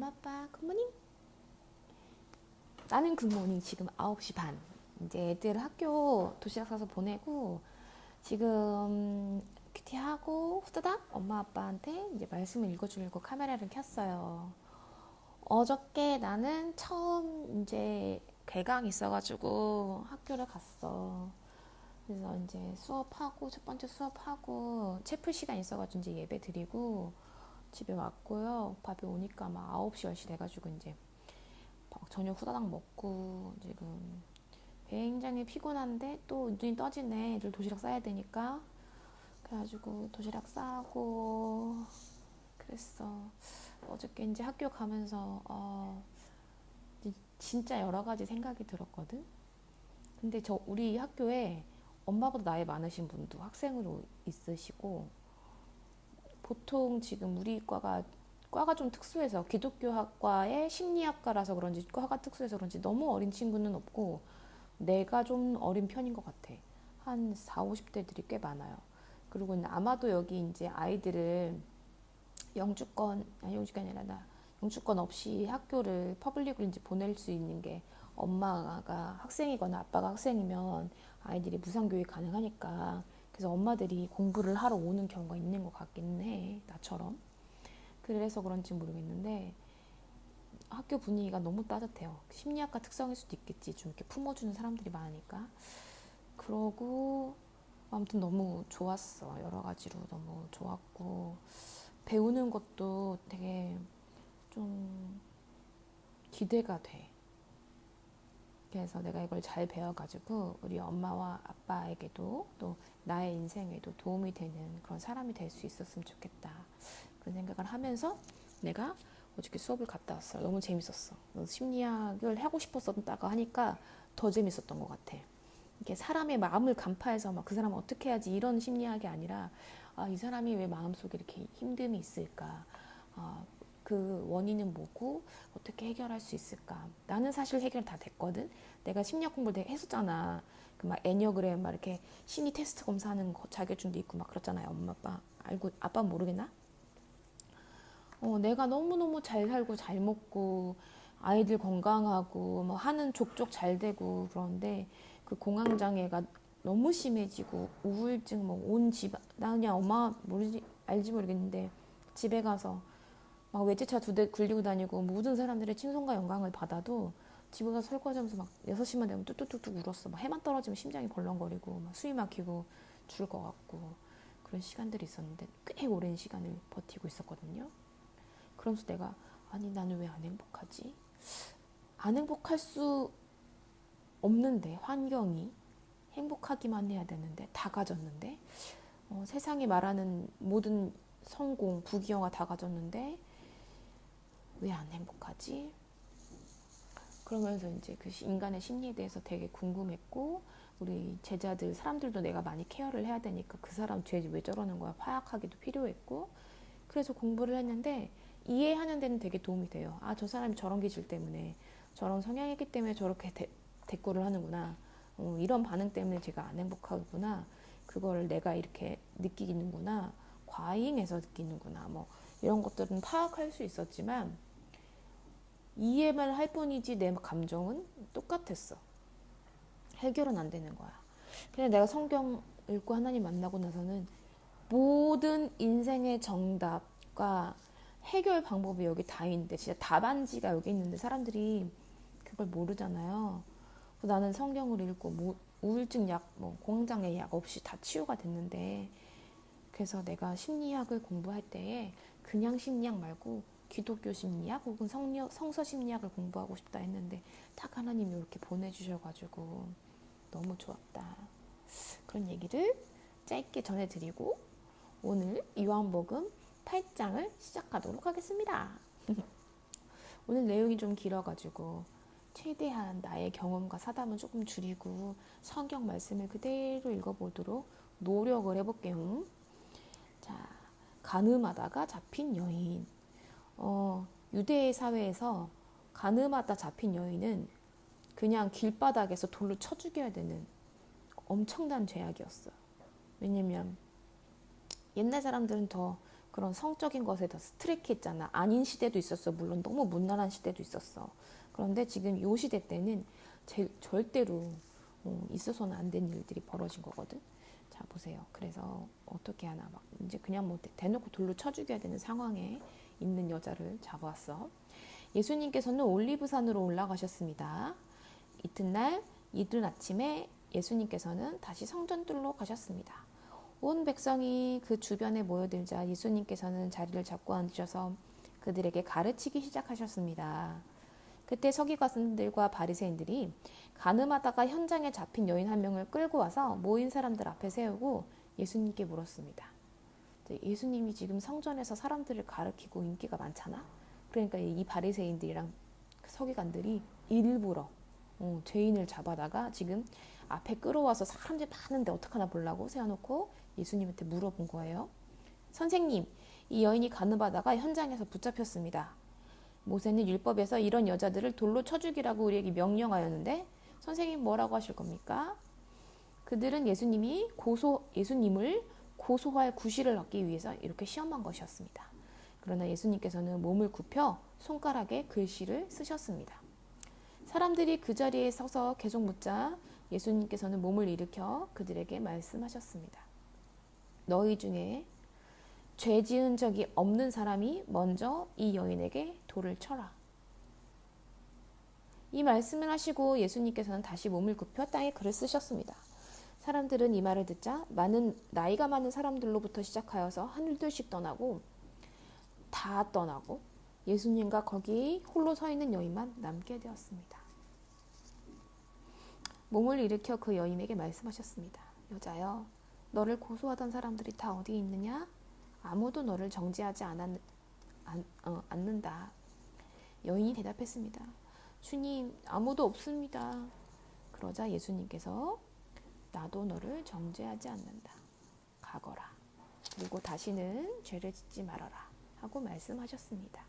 엄마 아빠 굿모닝. 나는 굿모닝. 지금 9시 반. 이제 애들 학교 도시락 싸서 보내고 지금 큐티하고 후다닥 엄마 아빠한테 이제 말씀을 읽어주려고 카메라를 켰어요. 어저께 나는 처음 이제 개강 있어가지고 학교를 갔어. 그래서 이제 수업하고 첫 번째 수업하고 체풀 시간 있어가지고 이제 예배 드리고 집에 왔고요. 밥이 오니까 막 9시 10시 돼가지고 이제 저녁 후다닥 먹고 지금 굉장히 피곤한데 또 눈이 떠지네. 애들 도시락 싸야 되니까. 그래가지고 도시락 싸고 그랬어. 어저께 이제 학교 가면서 진짜 여러 가지 생각이 들었거든. 근데 우리 학교에 엄마보다 나이 많으신 분도 학생으로 있으시고, 보통 지금 우리 과가 좀 특수해서 기독교학과의 심리학과라서 그런지 과가 특수해서 그런지 너무 어린 친구는 없고 내가 좀 어린 편인 것 같아. 한 4, 50대들이 꽤 많아요. 그리고 아마도 여기 이제 아이들을 영주권이 아니라 영주권 없이 학교를 퍼블릭으로 이제 보낼 수 있는 게 엄마가 학생이거나 아빠가 학생이면 아이들이 무상교육 가능하니까, 그래서 엄마들이 공부를 하러 오는 경우가 있는 것 같기는 해. 나처럼. 그래서 그런지 모르겠는데 학교 분위기가 너무 따뜻해요. 심리학과 특성일 수도 있겠지. 좀 이렇게 품어주는 사람들이 많으니까. 그러고 아무튼 너무 좋았어. 여러 가지로 너무 좋았고 배우는 것도 되게 좀 기대가 돼. 그래서 내가 이걸 잘 배워가지고 우리 엄마와 아빠에게도 또 나의 인생에도 도움이 되는 그런 사람이 될 수 있었으면 좋겠다. 그런 생각을 하면서 내가 어저께 수업을 갔다 왔어요. 너무 재밌었어. 심리학을 하고 싶었었다가 하니까 더 재밌었던 것 같아. 이게 사람의 마음을 간파해서 막 그 사람은 어떻게 해야지 이런 심리학이 아니라, 이 사람이 왜 마음속에 이렇게 힘듦이 있을까? 그 원인은 뭐고 어떻게 해결할 수 있을까? 나는 사실 해결 다 됐거든. 내가 심리학 공부를 했었잖아. 그 막 애니어그램 막 이렇게 심리 테스트 검사하는 거 자격증도 있고 막 그렇잖아요. 엄마 아빠 알고, 아빠 모르겠나? 내가 너무너무 잘 살고 잘 먹고 아이들 건강하고 뭐 하는 족족 잘 되고 그런데 그 공황장애가 너무 심해지고 우울증 뭐 온 집, 나 그냥 엄마 모르지 알지 모르겠는데 집에 가서 막 외제차 2대 굴리고 다니고 모든 사람들의 칭송과 영광을 받아도 집에 가서 설거지하면서 막 6시만 되면 뚝뚝뚝뚝 울었어. 막 해만 떨어지면 심장이 벌렁거리고 막 숨이 막히고 죽을 것 같고 그런 시간들이 있었는데 꽤 오랜 시간을 버티고 있었거든요. 그러면서 내가, 아니 나는 왜 안 행복하지? 안 행복할 수 없는데, 환경이 행복하기만 해야 되는데 다 가졌는데, 세상이 말하는 모든 성공 부귀영화 다 가졌는데 왜 안 행복하지? 그러면서 이제 그 인간의 심리에 대해서 되게 궁금했고, 우리 제자들 사람들도 내가 많이 케어를 해야 되니까 그 사람 죄 왜 저러는 거야 파악하기도 필요했고, 그래서 공부를 했는데 이해하는 데는 되게 도움이 돼요. 저 사람이 저런 기질 때문에 저런 성향이기 때문에 저렇게 대꾸를 하는구나. 이런 반응 때문에 제가 안 행복하구나. 그걸 내가 이렇게 느끼는구나. 과잉해서 느끼는구나. 뭐 이런 것들은 파악할 수 있었지만 이해만 할 뿐이지 내 감정은 똑같았어. 해결은 안 되는 거야. 그냥 내가 성경 읽고 하나님 만나고 나서는 모든 인생의 정답과 해결 방법이 여기 다 있는데, 진짜 답안지가 여기 있는데 사람들이 그걸 모르잖아요. 그래서 나는 성경을 읽고 뭐 우울증 약, 뭐 공황장애 약 없이 다 치유가 됐는데, 그래서 내가 심리학을 공부할 때에 그냥 심리학 말고 기독교 심리학 혹은 성서 심리학을 공부하고 싶다 했는데 딱 하나님이 이렇게 보내주셔가지고 너무 좋았다. 그런 얘기를 짧게 전해드리고 오늘 요한복음 8장을 시작하도록 하겠습니다. 오늘 내용이 좀 길어가지고 최대한 나의 경험과 사담은 조금 줄이고 성경 말씀을 그대로 읽어보도록 노력을 해볼게요. 자, 간음하다가 잡힌 여인. 유대 사회에서 간음하다 잡힌 여인은 그냥 길바닥에서 돌로 쳐 죽여야 되는 엄청난 죄악이었어요. 왜냐면 옛날 사람들은 더 그런 성적인 것에 더 스트릭했잖아. 아닌 시대도 있었어. 물론 너무 문란한 시대도 있었어. 그런데 지금 요 시대 때는 절대로 있어서는 안 된 일들이 벌어진 거거든. 자, 보세요. 그래서 어떻게 하나 막 이제 그냥 뭐 대놓고 돌로 쳐 죽여야 되는 상황에 있는 여자를 잡아왔어. 예수님께서는 올리브산으로 올라가셨습니다. 이튿날 이른 아침에 예수님께서는 다시 성전들로 가셨습니다. 온 백성이 그 주변에 모여들자 예수님께서는 자리를 잡고 앉으셔서 그들에게 가르치기 시작하셨습니다. 그때 서기관들과 바리새인들이 간음하다가 현장에 잡힌 여인 한 명을 끌고 와서 모인 사람들 앞에 세우고 예수님께 물었습니다. 예수님이 지금 성전에서 사람들을 가르치고 인기가 많잖아. 그러니까 이 바리새인들이랑 서기관들이 일부러 죄인을 잡아다가 지금 앞에 끌어와서 사람들이 많은데 어떡하나 보려고 세워놓고 예수님한테 물어본 거예요. 선생님, 이 여인이 간음하다가 현장에서 붙잡혔습니다. 모세는 율법에서 이런 여자들을 돌로 쳐 죽이라고 우리에게 명령하였는데 선생님 뭐라고 하실 겁니까? 그들은 예수님을 고소할 구실을 얻기 위해서 이렇게 시험한 것이었습니다. 그러나 예수님께서는 몸을 굽혀 손가락에 글씨를 쓰셨습니다. 사람들이 그 자리에 서서 계속 묻자 예수님께서는 몸을 일으켜 그들에게 말씀하셨습니다. 너희 중에 죄 지은 적이 없는 사람이 먼저 이 여인에게 돌을 쳐라. 이 말씀을 하시고 예수님께서는 다시 몸을 굽혀 땅에 글을 쓰셨습니다. 사람들은 이 말을 듣자 나이가 많은 사람들로부터 시작하여서 한둘씩 다 떠나고 예수님과 거기 홀로 서 있는 여인만 남게 되었습니다. 몸을 일으켜 그 여인에게 말씀하셨습니다. 여자여, 너를 고소하던 사람들이 다 어디 있느냐? 아무도 너를 정죄하지 않는다. 여인이 대답했습니다. 주님, 아무도 없습니다. 그러자 예수님께서 나도 너를 정죄하지 않는다. 가거라. 그리고 다시는 죄를 짓지 말아라. 하고 말씀하셨습니다.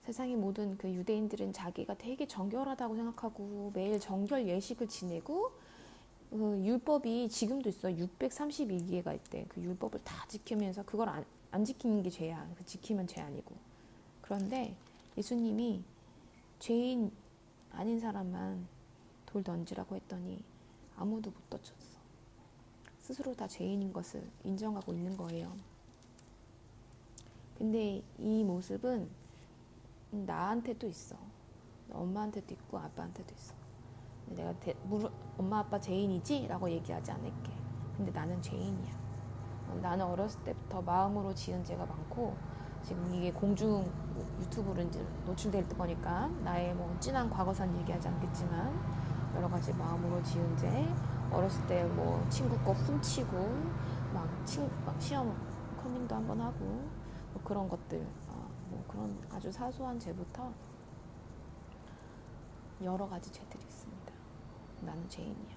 세상의 모든 그 유대인들은 자기가 되게 정결하다고 생각하고 매일 정결 예식을 지내고 율법이 지금도 있어. 631개가 있대. 그 율법을 다 지키면서 그걸 안 지키는 게 죄야. 지키면 죄 아니고. 그런데 예수님이 죄인 아닌 사람만 돌 던지라고 했더니 아무도 못 던졌어. 스스로 다 죄인인 것을 인정하고 있는 거예요. 근데 이 모습은 나한테도 있어. 엄마한테도 있고 아빠한테도 있어. 내가 엄마 아빠 죄인이지? 라고 얘기하지 않을게. 근데 나는 죄인이야. 나는 어렸을 때부터 마음으로 지은 죄가 많고 지금 이게 공중 유튜브로 이제 노출될 거니까 나의 뭐 진한 과거사는 얘기하지 않겠지만 여러 가지 마음으로 지은 죄, 어렸을 때 뭐 친구 거 훔치고 막 시험 컨닝도 한번 하고 뭐 그런 것들, 뭐 그런 아주 사소한 죄부터 여러 가지 죄들이 있습니다. 나는 죄인이야.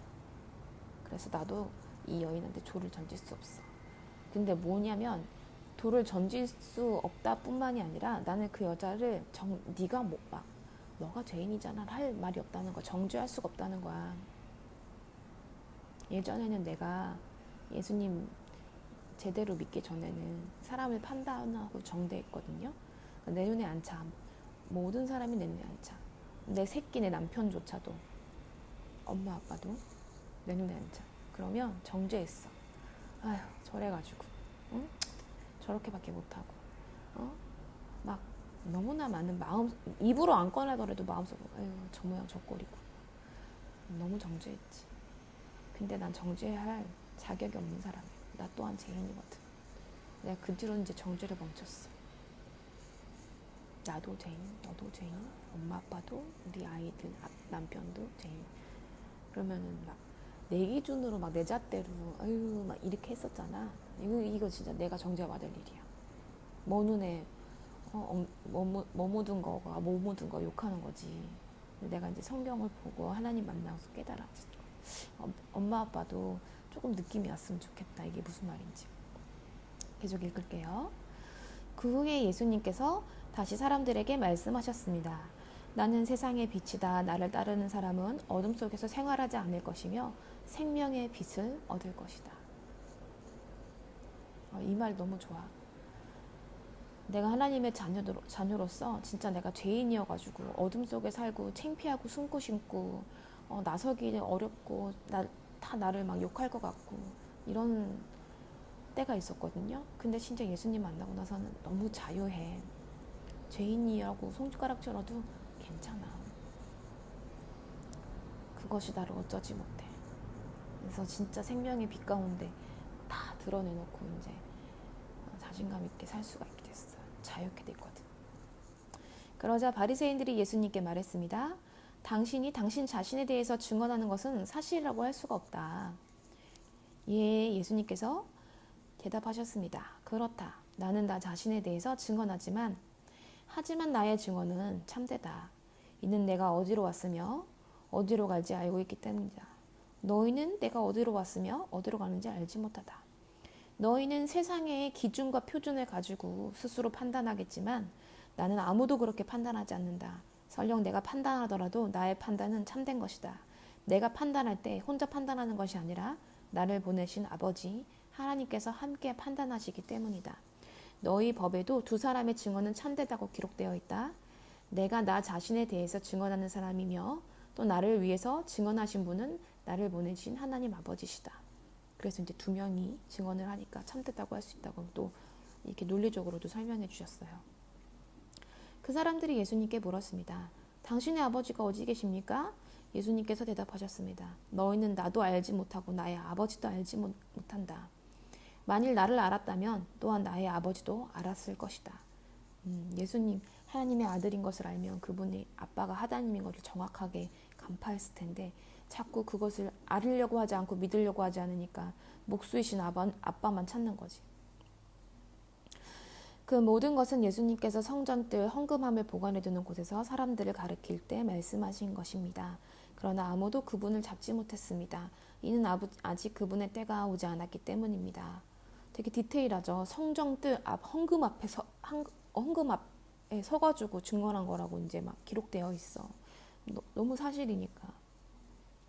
그래서 나도 이 여인한테 돌을 던질 수 없어. 근데 뭐냐면 돌을 던질 수 없다 뿐만이 아니라 나는 그 여자를 네가 너가 죄인이잖아 할 말이 없다는 거야. 정죄할 수가 없다는 거야. 예전에는 내가 예수님 제대로 믿기 전에는 사람을 판단하고 정죄했거든요. 내 눈에 안 차. 모든 사람이 내 눈에 안 차. 내 새끼, 내 남편조차도, 엄마 아빠도 내 눈에 안 차. 그러면 정죄했어. 아휴, 저래가지고 응? 저렇게밖에 못하고 막 너무나 많은 입으로 안 꺼내더라도 마음속으로 아유 저 모양 저 꼴이고 너무 정죄했지. 근데 난 정죄할 자격이 없는 사람이야. 나 또한 죄인이거든. 내가 그 뒤로 이제 정죄를 멈췄어. 나도 죄인, 너도 죄인, 엄마 아빠도 우리 아이들 남편도 죄인. 그러면은 막 내 기준으로 막 내 잣대로 아유 막 이렇게 했었잖아. 이거 진짜 내가 정죄받을 일이야. 뭐 눈에 뭐 묻은 거가 뭐 묻은 거 욕하는 거지. 내가 이제 성경을 보고 하나님 만나서 깨달았지. 엄마 아빠도 조금 느낌이 왔으면 좋겠다. 이게 무슨 말인지. 계속 읽을게요. 그 후에 예수님께서 다시 사람들에게 말씀하셨습니다. 나는 세상의 빛이다. 나를 따르는 사람은 어둠 속에서 생활하지 않을 것이며 생명의 빛을 얻을 것이다. 이 말 너무 좋아. 내가 하나님의 자녀로서 진짜 내가 죄인이어가지고 어둠 속에 살고 창피하고 숨고 싶고 나서기 어렵고 다 나를 막 욕할 것 같고 이런 때가 있었거든요. 근데 진짜 예수님 만나고 나서는 너무 자유해. 죄인이라고 손가락 쳐도 괜찮아. 그것이 나를 어쩌지 못해. 그래서 진짜 생명의 빛 가운데 다 드러내놓고 이제 자신감 있게 살 수가 있게 됐어. 자유케 됐거든. 그러자 바리새인들이 예수님께 말했습니다. 당신이 당신 자신에 대해서 증언하는 것은 사실이라고 할 수가 없다. 예, 예수님께서 대답하셨습니다. 그렇다. 나는 나 자신에 대해서 증언하지만 하지만 나의 증언은 참되다. 이는 내가 어디로 왔으며 어디로 갈지 알고 있기 때문이다. 너희는 내가 어디로 왔으며 어디로 가는지 알지 못하다. 너희는 세상의 기준과 표준을 가지고 스스로 판단하겠지만 나는 아무도 그렇게 판단하지 않는다. 설령 내가 판단하더라도 나의 판단은 참된 것이다. 내가 판단할 때 혼자 판단하는 것이 아니라 나를 보내신 아버지 하나님께서 함께 판단하시기 때문이다. 너희 법에도 두 사람의 증언은 참되다고 기록되어 있다. 내가 나 자신에 대해서 증언하는 사람이며 또 나를 위해서 증언하신 분은 나를 보내신 하나님 아버지시다. 그래서 이제 두 명이 증언을 하니까 참됐다고 할 수 있다고 또 이렇게 논리적으로도 설명해 주셨어요. 그 사람들이 예수님께 물었습니다. 당신의 아버지가 어디 계십니까? 예수님께서 대답하셨습니다. 너희는 나도 알지 못하고 나의 아버지도 알지 못한다. 만일 나를 알았다면 또한 나의 아버지도 알았을 것이다. 예수님 하나님의 아들인 것을 알면 그분이 아빠가 하나님인 것을 정확하게 간파했을 텐데 자꾸 그것을 알으려고 하지 않고 믿으려고 하지 않으니까 목수이신 아빠만 찾는 거지. 그 모든 것은 예수님께서 성전뜰 헌금함을 보관해두는 곳에서 사람들을 가르칠 때 말씀하신 것입니다. 그러나 아무도 그분을 잡지 못했습니다. 이는 아직 그분의 때가 오지 않았기 때문입니다. 되게 디테일하죠. 성전뜰 앞 헌금 앞에서 헌금 앞에 서가지고 증언한 거라고 이제 막 기록되어 있어. 너무 사실이니까.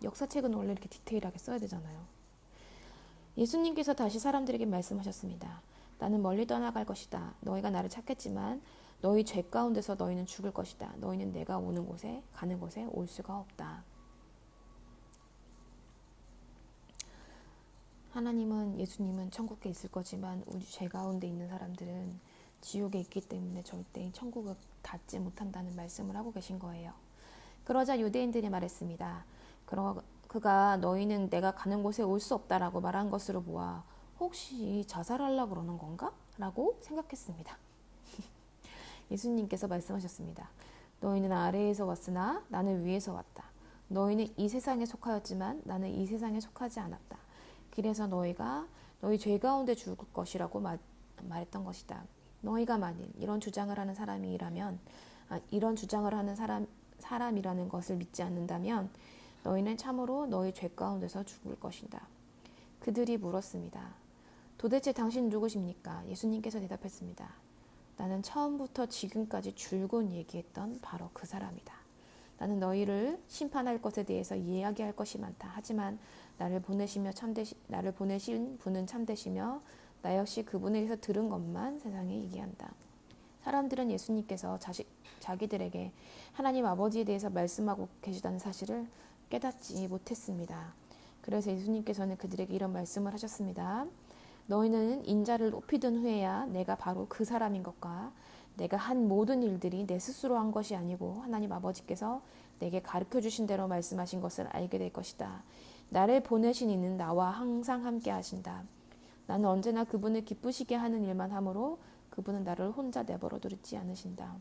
역사책은 원래 이렇게 디테일하게 써야 되잖아요. 예수님께서 다시 사람들에게 말씀하셨습니다. 나는 멀리 떠나갈 것이다. 너희가 나를 찾겠지만 너희 죄 가운데서 너희는 죽을 것이다. 너희는 내가 오는 곳에 가는 곳에 올 수가 없다. 하나님은 예수님은 천국에 있을 거지만 우리 죄 가운데 있는 사람들은 지옥에 있기 때문에 절대 천국을 닿지 못한다는 말씀을 하고 계신 거예요. 그러자 유대인들이 말했습니다. 그가 너희는 내가 가는 곳에 올 수 없다라고 말한 것으로 보아 혹시 자살하려고 그러는 건가? 라고 생각했습니다. 예수님께서 말씀하셨습니다. 너희는 아래에서 왔으나 나는 위에서 왔다. 너희는 이 세상에 속하였지만 나는 이 세상에 속하지 않았다. 그래서 너희가 너희 죄 가운데 죽을 것이라고 말했던 것이다. 너희가 만일 이런 주장을 하는 이런 주장을 하는 사람이라는 것을 믿지 않는다면 너희는 참으로 너희 죄 가운데서 죽을 것이다. 그들이 물었습니다. 도대체 당신 누구십니까? 예수님께서 대답했습니다. 나는 처음부터 지금까지 줄곧 얘기했던 바로 그 사람이다. 나는 너희를 심판할 것에 대해서 이야기할 것이 많다. 하지만 나를 보내신 분은 참되시며 나 역시 그분에게서 들은 것만 세상에 얘기한다. 사람들은 예수님께서 자기들에게 하나님 아버지에 대해서 말씀하고 계시다는 사실을 깨닫지 못했습니다. 그래서 예수님께서는 그들에게 이런 말씀을 하셨습니다. 너희는 인자를 높이 든 후에야 내가 바로 그 사람인 것과 내가 한 모든 일들이 내 스스로 한 것이 아니고 하나님 아버지께서 내게 가르쳐 주신 대로 말씀하신 것을 알게 될 것이다. 나를 보내신 이는 나와 항상 함께 하신다. 나는 언제나 그분을 기쁘시게 하는 일만 하므로 그분은 나를 혼자 내버려 두지 않으신다.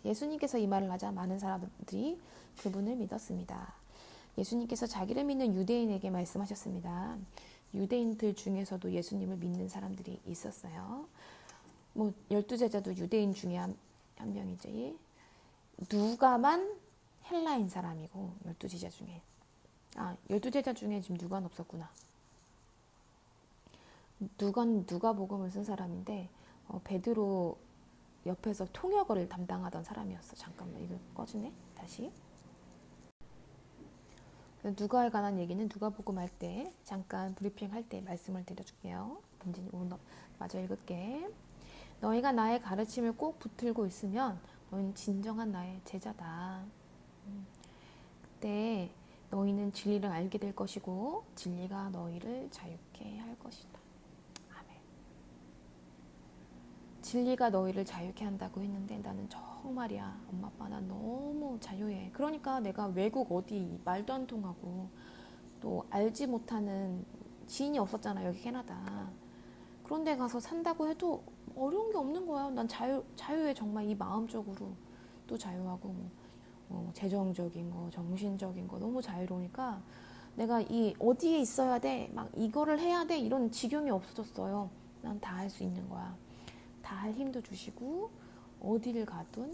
예수님께서 이 말을 하자 많은 사람들이 그분을 믿었습니다. 예수님께서 자기를 믿는 유대인에게 말씀하셨습니다. 유대인들 중에서도 예수님을 믿는 사람들이 있었어요. 12제자도 유대인 중에 한 명이지. 누가만 헬라인 사람이고 12제자 중에. 12제자 중에 지금 누가는 없었구나. 누가복음을 쓴 사람인데 베드로 옆에서 통역을 담당하던 사람이었어. 잠깐만 이거 꺼지네. 다시. 누가에 관한 얘기는 누가복음 할 때 잠깐 브리핑 할 때 말씀을 드려줄게요. 문진 오늘 마저 읽을게. 너희가 나의 가르침을 꼭 붙들고 있으면 너희는 진정한 나의 제자다. 그때 너희는 진리를 알게 될 것이고 진리가 너희를 자유케 할 것이다. 아멘. 진리가 너희를 자유케 한다고 했는데 나는 정말이야. 엄마 아빠 난 너무 자유해. 그러니까 내가 외국 어디 말도 안 통하고 또 알지 못하는 지인이 없었잖아. 여기 캐나다. 그런 데 가서 산다고 해도 어려운 게 없는 거야. 난 자유해. 정말 이 마음적으로 또 자유하고 재정적인 거, 정신적인 거 너무 자유로우니까 내가 이 어디에 있어야 돼, 막 이거를 해야 돼 이런 지경이 없어졌어요. 난 다 할 수 있는 거야. 다 할 힘도 주시고 어디를 가든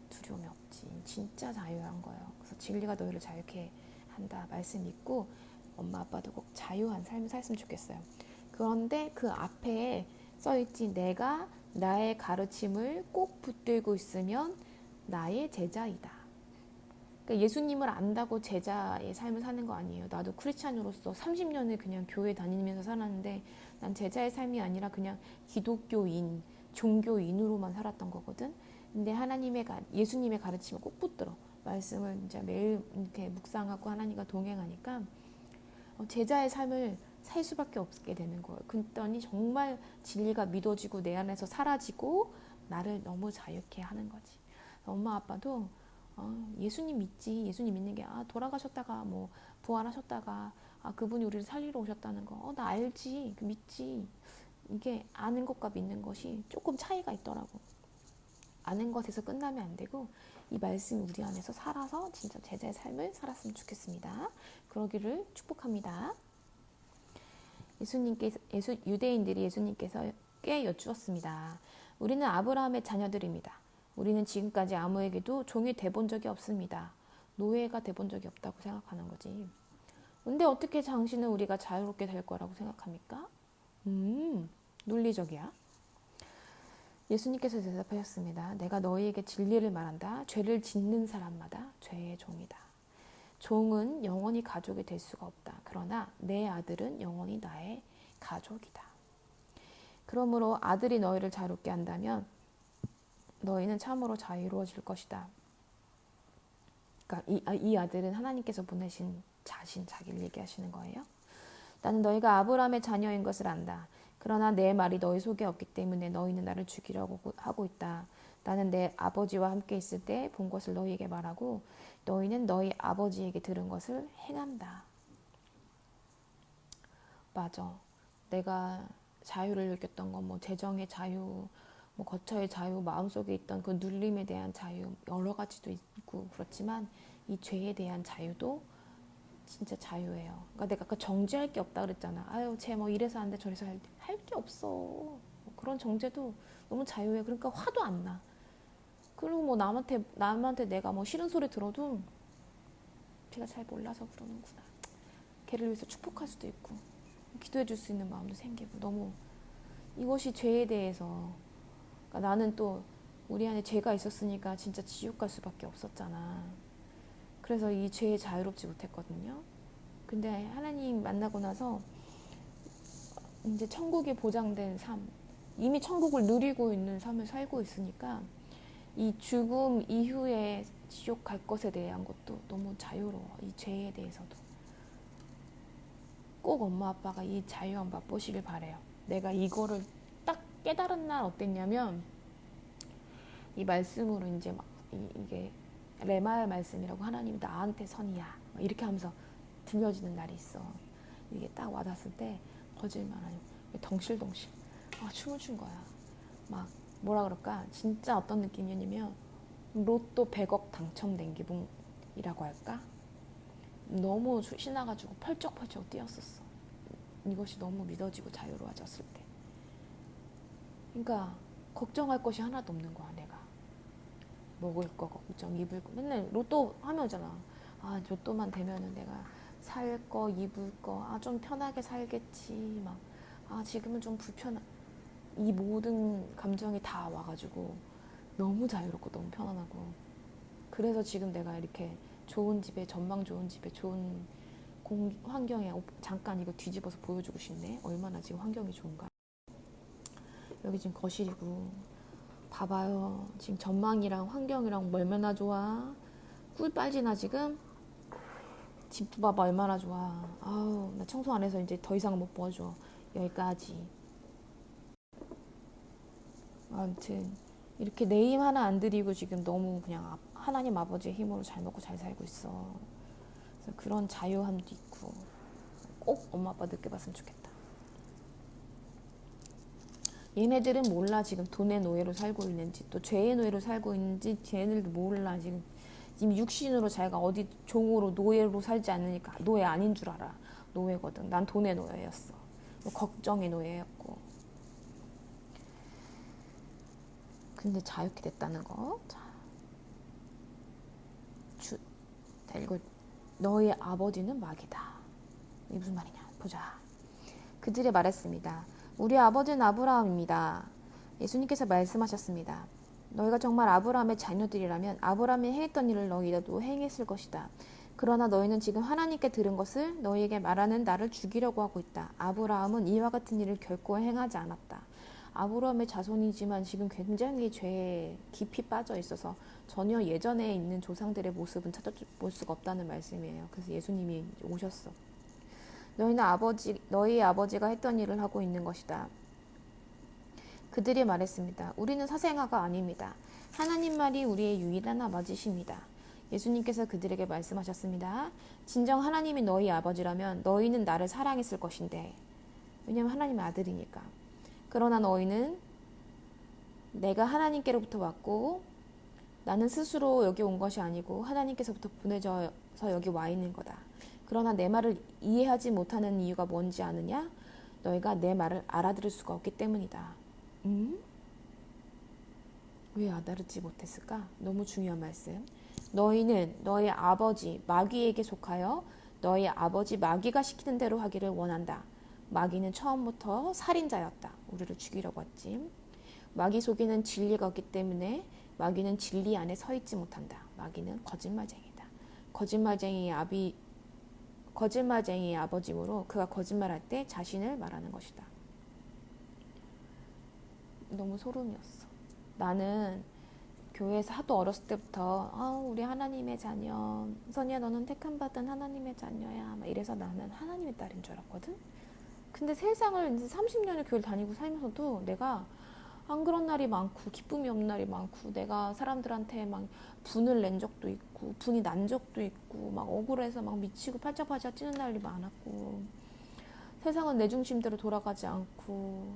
두려움이 없지. 진짜 자유한 거예요. 그래서 진리가 너희를 자유케 한다 말씀 있고 엄마 아빠도 꼭 자유한 삶을 살았으면 좋겠어요. 그런데 그 앞에 써있지 내가 나의 가르침을 꼭 붙들고 있으면 나의 제자이다. 그러니까 예수님을 안다고 제자의 삶을 사는 거 아니에요. 나도 크리스찬으로서 30년을 그냥 교회 다니면서 살았는데 난 제자의 삶이 아니라 그냥 기독교인, 종교인으로만 살았던 거거든. 근데 예수님의 가르침을 꼭 붙들어. 말씀을 이제 매일 이렇게 묵상하고 하나님과 동행하니까 제자의 삶을 살 수밖에 없게 되는 거예요. 그랬더니 정말 진리가 믿어지고 내 안에서 사라지고 나를 너무 자유케 하는 거지. 엄마 아빠도 예수님 믿지. 예수님 믿는 게 돌아가셨다가 뭐 부활하셨다가 그분이 우리를 살리러 오셨다는 거 나 알지. 믿지. 이게 아는 것과 믿는 것이 조금 차이가 있더라고. 아는 것에서 끝나면 안 되고 이 말씀이 우리 안에서 살아서 진짜 제자의 삶을 살았으면 좋겠습니다. 그러기를 축복합니다. 유대인들이 예수님께서께 여쭈었습니다. 우리는 아브라함의 자녀들입니다. 우리는 지금까지 아무에게도 종이 돼본 적이 없습니다. 노예가 돼본 적이 없다고 생각하는 거지. 근데 어떻게 당신은 우리가 자유롭게 될 거라고 생각합니까? 논리적이야. 예수님께서 대답하셨습니다. 내가 너희에게 진리를 말한다. 죄를 짓는 사람마다 죄의 종이다. 종은 영원히 가족이 될 수가 없다. 그러나 내 아들은 영원히 나의 가족이다. 그러므로 아들이 너희를 자유롭게 한다면 너희는 참으로 자유로워질 것이다. 그러니까 이 아들은 하나님께서 보내신 자기를 얘기하시는 거예요. 나는 너희가 아브라함의 자녀인 것을 안다. 그러나 내 말이 너희 속에 없기 때문에 너희는 나를 죽이려고 하고 있다. 나는 내 아버지와 함께 있을 때 본 것을 너희에게 말하고 너희는 너희 아버지에게 들은 것을 행한다. 맞아. 내가 자유를 느꼈던 건 뭐 재정의 자유, 뭐 거처의 자유, 마음속에 있던 그 눌림에 대한 자유 여러 가지도 있고 그렇지만 이 죄에 대한 자유도 진짜 자유예요. 그러니까 내가 아까 정죄할 게 없다 그랬잖아. 아유, 쟤 뭐 이래서 안 돼, 저래서 할 게 없어. 뭐 그런 정죄도 너무 자유해. 그러니까 화도 안 나. 그리고 뭐 남한테 내가 뭐 싫은 소리 들어도 걔가 잘 몰라서 그러는구나. 걔를 위해서 축복할 수도 있고 기도해 줄 수 있는 마음도 생기고 너무 이것이 죄에 대해서 그러니까 나는 또 우리 안에 죄가 있었으니까 진짜 지옥 갈 수밖에 없었잖아. 그래서 이 죄에 자유롭지 못했거든요. 근데 하나님 만나고 나서 이제 천국이 보장된 삶, 이미 천국을 누리고 있는 삶을 살고 있으니까 이 죽음 이후에 지옥 갈 것에 대한 것도 너무 자유로워. 이 죄에 대해서도. 꼭 엄마 아빠가 이 자유함 맛보시길 바래요. 내가 이거를 딱 깨달은 날 어땠냐면 이 말씀으로 이제 막 이게 레마의 말씀이라고 하나님이 나한테 선이야 이렇게 하면서 들려지는 날이 있어. 이게 딱 와닿았을 때 거짓말 아니고 덩실덩실 춤을 춘 거야. 막 뭐라 그럴까 진짜 어떤 느낌이냐면 로또 100억 당첨된 기분이라고 할까. 너무 신나가지고 펄쩍펄쩍 뛰었었어. 이것이 너무 믿어지고 자유로워졌을 때. 그러니까 걱정할 것이 하나도 없는 거야. 내가 먹을 거 걱정, 입을 거 맨날 로또 하면 오잖아. 로또만 되면은 내가 살 거, 입을 거, 좀 편하게 살겠지. 막 지금은 좀 이 모든 감정이 다 와가지고 너무 자유롭고 너무 편안하고. 그래서 지금 내가 이렇게 좋은 집에 전망 좋은 집에 좋은 환경에 잠깐 이거 뒤집어서 보여주고 싶네. 얼마나 지금 환경이 좋은가. 여기 지금 거실이고 봐봐요. 지금 전망이랑 환경이랑 얼마나 좋아. 꿀 빨지나 지금. 집 봐봐 얼마나 좋아. 아우 나 청소 안 해서 이제 더 이상 못 보여줘. 여기까지. 아무튼 이렇게 내 힘 하나 안 들이고 지금 너무 그냥 하나님 아버지의 힘으로 잘 먹고 잘 살고 있어. 그래서 그런 자유함도 있고 꼭 엄마 아빠 느껴봤으면 좋겠다. 얘네들은 몰라 지금 돈의 노예로 살고 있는지 또 죄의 노예로 살고 있는지 쟤네들도 몰라 지금 육신으로 자기가 어디 종으로 노예로 살지 않으니까 노예 아닌 줄 알아. 노예거든. 난 돈의 노예였어. 걱정의 노예였고. 근데 자유케 됐다는 거. 자, 이거 너의 아버지는 마귀다. 이게 무슨 말이냐 보자. 그들이 말했습니다. 우리 아버지는 아브라함입니다. 예수님께서 말씀하셨습니다. 너희가 정말 아브라함의 자녀들이라면 아브라함이 행했던 일을 너희도 행했을 것이다. 그러나 너희는 지금 하나님께 들은 것을 너희에게 말하는 나를 죽이려고 하고 있다. 아브라함은 이와 같은 일을 결코 행하지 않았다. 아브라함의 자손이지만 지금 굉장히 죄에 깊이 빠져 있어서 전혀 예전에 있는 조상들의 모습은 찾아볼 수가 없다는 말씀이에요. 그래서 예수님이 오셨어. 너희는 너희 아버지가 했던 일을 하고 있는 것이다. 그들이 말했습니다. 우리는 사생아가 아닙니다. 하나님 말이 우리의 유일한 아버지십니다. 예수님께서 그들에게 말씀하셨습니다. 진정 하나님이 너희 아버지라면 너희는 나를 사랑했을 것인데, 왜냐하면 하나님의 아들이니까. 그러나 너희는 내가 하나님께로부터 왔고 나는 스스로 여기 온 것이 아니고 하나님께서부터 보내져서 여기 와 있는 거다. 그러나 내 말을 이해하지 못하는 이유가 뭔지 아느냐? 너희가 내 말을 알아들을 수가 없기 때문이다. 왜 알아듣지 못했을까? 너무 중요한 말씀. 너희는 너희 아버지 마귀에게 속하여 너희 아버지 마귀가 시키는 대로 하기를 원한다. 마귀는 처음부터 살인자였다. 우리를 죽이려고 했지. 마귀 속에는 진리가 없기 때문에 마귀는 진리 안에 서 있지 못한다. 마귀는 거짓말쟁이다. 거짓말쟁이의 아버지므로 그가 거짓말할 때 자신을 말하는 것이다. 너무 소름이었어. 나는 교회에서 하도 어렸을 때부터 우리 하나님의 자녀, 선이야 너는 택함받은 하나님의 자녀야 막 이래서 나는 하나님의 딸인 줄 알았거든. 근데 세상을 이제 30년을 교회를 다니고 살면서도 내가 안 그런 날이 많고 기쁨이 없는 날이 많고 내가 사람들한테 막 분을 낸 적도 있고 분이 난 적도 있고 막 억울해서 막 미치고 팔짝팔짝 뛰는 날이 많았고 세상은 내 중심대로 돌아가지 않고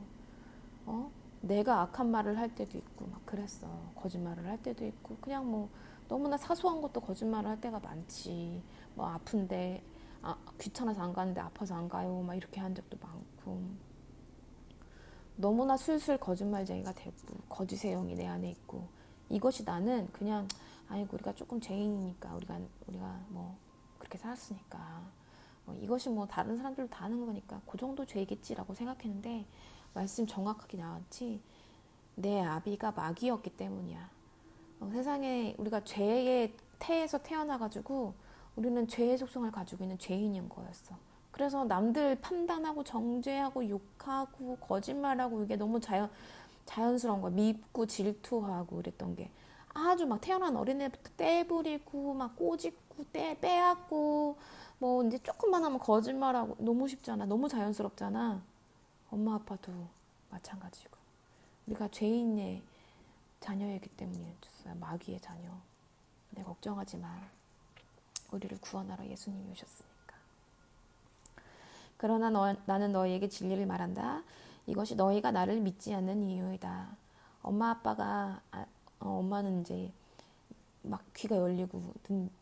내가 악한 말을 할 때도 있고 막 그랬어. 거짓말을 할 때도 있고 그냥 뭐 너무나 사소한 것도 거짓말을 할 때가 많지. 뭐 아픈데 귀찮아서 안 가는데 아파서 안 가요 막 이렇게 한 적도 많고 너무나 술술 거짓말쟁이가 되고 거짓의 영이 내 안에 있고 이것이 나는 그냥 아이고 우리가 조금 죄인이니까 우리가 뭐 그렇게 살았으니까 이것이 뭐 다른 사람들도 다 하는 거니까 그 정도 죄이겠지라고 생각했는데 말씀 정확하게 나왔지. 내 아비가 마귀였기 때문이야. 세상에 우리가 죄의 태에서 태어나가지고 우리는 죄의 속성을 가지고 있는 죄인인 거였어. 그래서 남들 판단하고 정죄하고 욕하고 거짓말하고 이게 너무 자연스러운 거야. 밉고 질투하고 이랬던 게 아주 막 태어난 어린애부터 떼부리고 막 꼬집고 빼앗고 뭐 이제 조금만 하면 거짓말하고 너무 쉽잖아. 너무 자연스럽잖아. 엄마 아빠도 마찬가지고 우리가 죄인의 자녀이기 때문이었어요. 마귀의 자녀. 근데 걱정하지 마. 우리를 구원하러 예수님이 오셨으니까. 그러나 나는 너희에게 진리를 말한다. 이것이 너희가 나를 믿지 않는 이유이다. 엄마 아빠가 엄마는 이제 막 귀가 열리고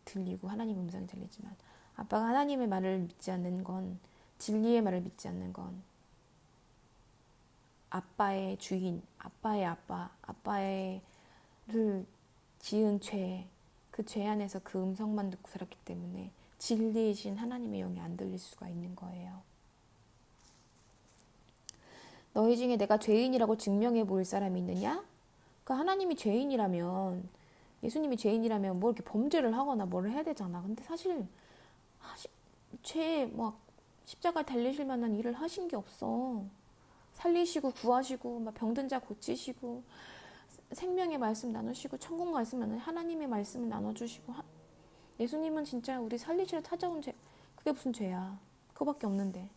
들리고 하나님의 음성이 들리지만 아빠가 하나님의 말을 믿지 않는 건 진리의 말을 믿지 않는 건 아빠의 주인, 아빠의 아빠를 지은 죄, 그 죄 안에서 그 음성만 듣고 살았기 때문에 진리이신 하나님의 영이 안 들릴 수가 있는 거예요. 너희 중에 내가 죄인이라고 증명해 보일 사람이 있느냐? 그러니까 하나님이 죄인이라면, 예수님이 죄인이라면 뭐 이렇게 범죄를 하거나 뭘 해야 되잖아. 근데 사실 막 십자가 달리실 만한 일을 하신 게 없어. 살리시고 구하시고 막 병든 자 고치시고 생명의 말씀 나누시고 천국 말씀 나누시고 하나님의 말씀을 나눠주시고 예수님은 진짜 우리 살리시러 찾아온 죄, 그게 무슨 죄야. 그거밖에 없는데.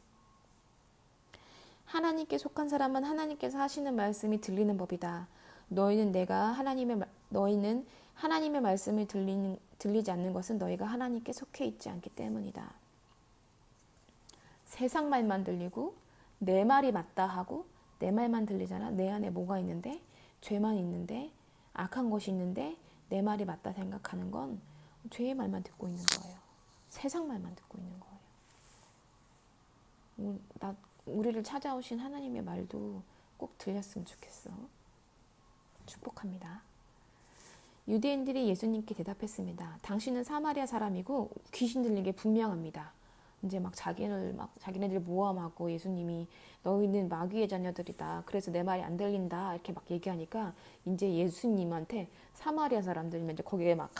하나님께 속한 사람은 하나님께서 하시는 말씀이 들리는 법이다. 너희는 하나님의 말씀을 들리지 않는 것은 너희가 하나님께 속해 있지 않기 때문이다. 세상 말만 들리고 내 말이 맞다 하고 내 말만 들리잖아. 내 안에 뭐가 있는데? 죄만 있는데? 악한 것이 있는데? 내 말이 맞다 생각하는 건 죄의 말만 듣고 있는 거예요. 세상 말만 듣고 있는 거예요. 우리를 찾아오신 하나님의 말도 꼭 들렸으면 좋겠어. 축복합니다. 유대인들이 예수님께 대답했습니다. 당신은 사마리아 사람이고 귀신 들린 게 분명합니다. 이제 막 자기네들 모함하고 예수님이 너희는 마귀의 자녀들이다. 그래서 내 말이 안 들린다. 이렇게 막 얘기하니까 이제 예수님한테 사마리아 사람들이면 이제 거기에 막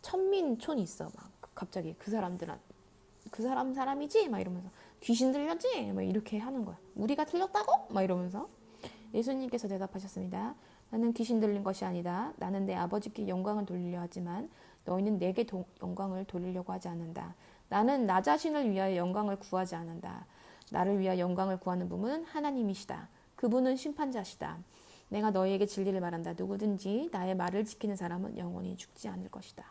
천민촌이 있어. 막 갑자기 그 사람이지? 막 이러면서 귀신 들렸지? 막 이렇게 하는 거야. 우리가 틀렸다고? 막 이러면서 예수님께서 대답하셨습니다. 나는 귀신 들린 것이 아니다. 나는 내 아버지께 영광을 돌리려 하지만 너희는 내게 영광을 돌리려고 하지 않는다. 나는 나 자신을 위하여 영광을 구하지 않는다. 나를 위하여 영광을 구하는 분은 하나님이시다. 그분은 심판자시다. 내가 너희에게 진리를 말한다. 누구든지 나의 말을 지키는 사람은 영원히 죽지 않을 것이다.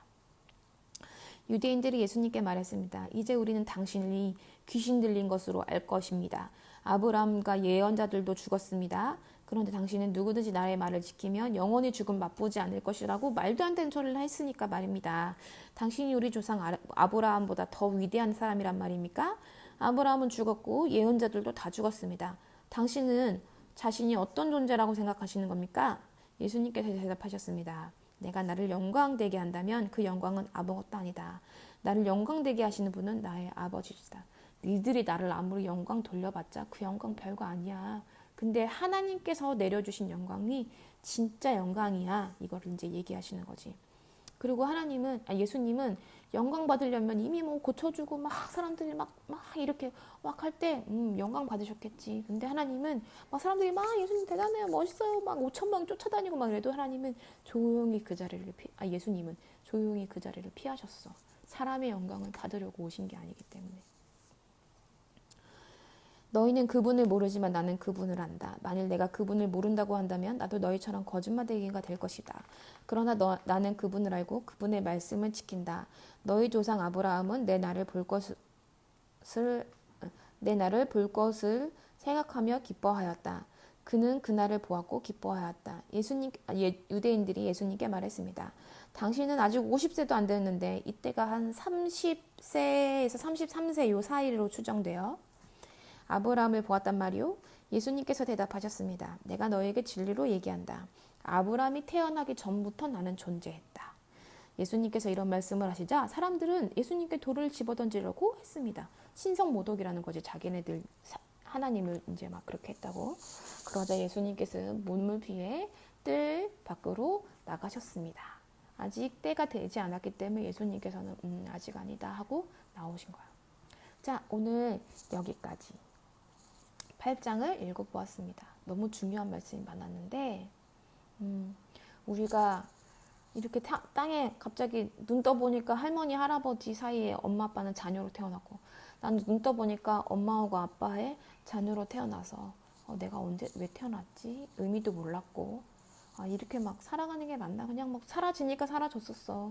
유대인들이 예수님께 말했습니다. 이제 우리는 당신이 귀신 들린 것으로 알 것입니다. 아브라함과 예언자들도 죽었습니다. 그런데 당신은 누구든지 나의 말을 지키면 영원히 죽음 맛보지 않을 것이라고 말도 안 되는 소리를 했으니까 말입니다. 당신이 우리 조상 아브라함보다 더 위대한 사람이란 말입니까? 아브라함은 죽었고 예언자들도 다 죽었습니다. 당신은 자신이 어떤 존재라고 생각하시는 겁니까? 예수님께서 대답하셨습니다. 내가 나를 영광되게 한다면 그 영광은 아무것도 아니다. 나를 영광되게 하시는 분은 나의 아버지시다. 니들이 나를 아무리 영광 돌려봤자 그 영광 별거 아니야. 근데 하나님께서 내려주신 영광이 진짜 영광이야. 이거를 이제 얘기하시는 거지. 그리고 예수님은 영광 받으려면 이미 뭐 고쳐주고 막 사람들이 막 이렇게 막 할 때 영광 받으셨겠지. 근데 하나님은 막 사람들이 막 예수님 대단해요, 멋있어요, 막 5,000명 쫓아다니고 막 이래도 예수님은 조용히 그 자리를 피하셨어. 사람의 영광을 받으려고 오신 게 아니기 때문에. 너희는 그분을 모르지만 나는 그분을 안다. 만일 내가 그분을 모른다고 한다면 나도 너희처럼 거짓말쟁이가 될 것이다. 그러나 나는 그분을 알고 그분의 말씀을 지킨다. 너희 조상 아브라함은 내 날을 볼 것을 생각하며 기뻐하였다. 그는 그날을 보았고 기뻐하였다. 유대인들이 예수님께 말했습니다. 당신은 아직 50세도 안 됐는데 이때가 한 30세에서 33세 요 사이로 추정되어 아브라함을 보았단 말이오. 예수님께서 대답하셨습니다. 내가 너에게 진리로 얘기한다. 아브라함이 태어나기 전부터 나는 존재했다. 예수님께서 이런 말씀을 하시자 사람들은 예수님께 돌을 집어던지려고 했습니다. 신성모독이라는 거지. 자기네들 하나님을 이제 막 그렇게 했다고. 그러자 예수님께서 문물비에 뜰 밖으로 나가셨습니다. 아직 때가 되지 않았기 때문에 예수님께서는 아직 아니다 하고 나오신 거예요. 자, 오늘 여기까지 8장을 읽어보았습니다. 너무 중요한 말씀이 많았는데 우리가 이렇게 땅에 갑자기 눈 떠보니까 할머니 할아버지 사이에 엄마 아빠는 자녀로 태어났고 나는 눈 떠보니까 엄마하고 아빠의 자녀로 태어나서 내가 왜 태어났지? 의미도 몰랐고 이렇게 막 살아가는 게 맞나? 그냥 막 사라지니까 사라졌었어.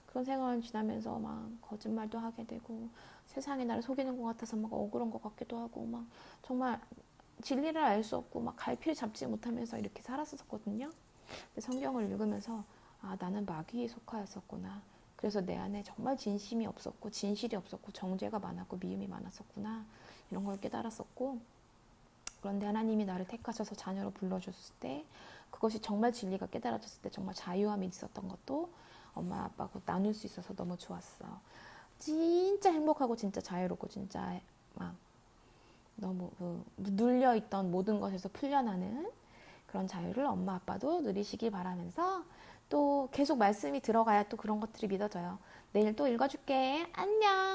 그런 생활을 지나면서 막 거짓말도 하게 되고 세상에 나를 속이는 것 같아서 막 억울한 것 같기도 하고 막 정말 진리를 알 수 없고 막 갈피를 잡지 못하면서 이렇게 살았었거든요. 근데 성경을 읽으면서 나는 마귀에 속하였었구나. 그래서 내 안에 정말 진심이 없었고 진실이 없었고 정죄가 많았고 미움이 많았었구나. 이런 걸 깨달았었고 그런데 하나님이 나를 택하셔서 자녀로 불러줬을 때 그것이 정말 진리가 깨달아졌을 때 정말 자유함이 있었던 것도 엄마 아빠하고 나눌 수 있어서 너무 좋았어. 진짜 행복하고 진짜 자유롭고 진짜 막 너무 눌려있던 모든 것에서 풀려나는 그런 자유를 엄마 아빠도 누리시길 바라면서 또 계속 말씀이 들어가야 또 그런 것들이 믿어져요. 내일 또 읽어줄게. 안녕.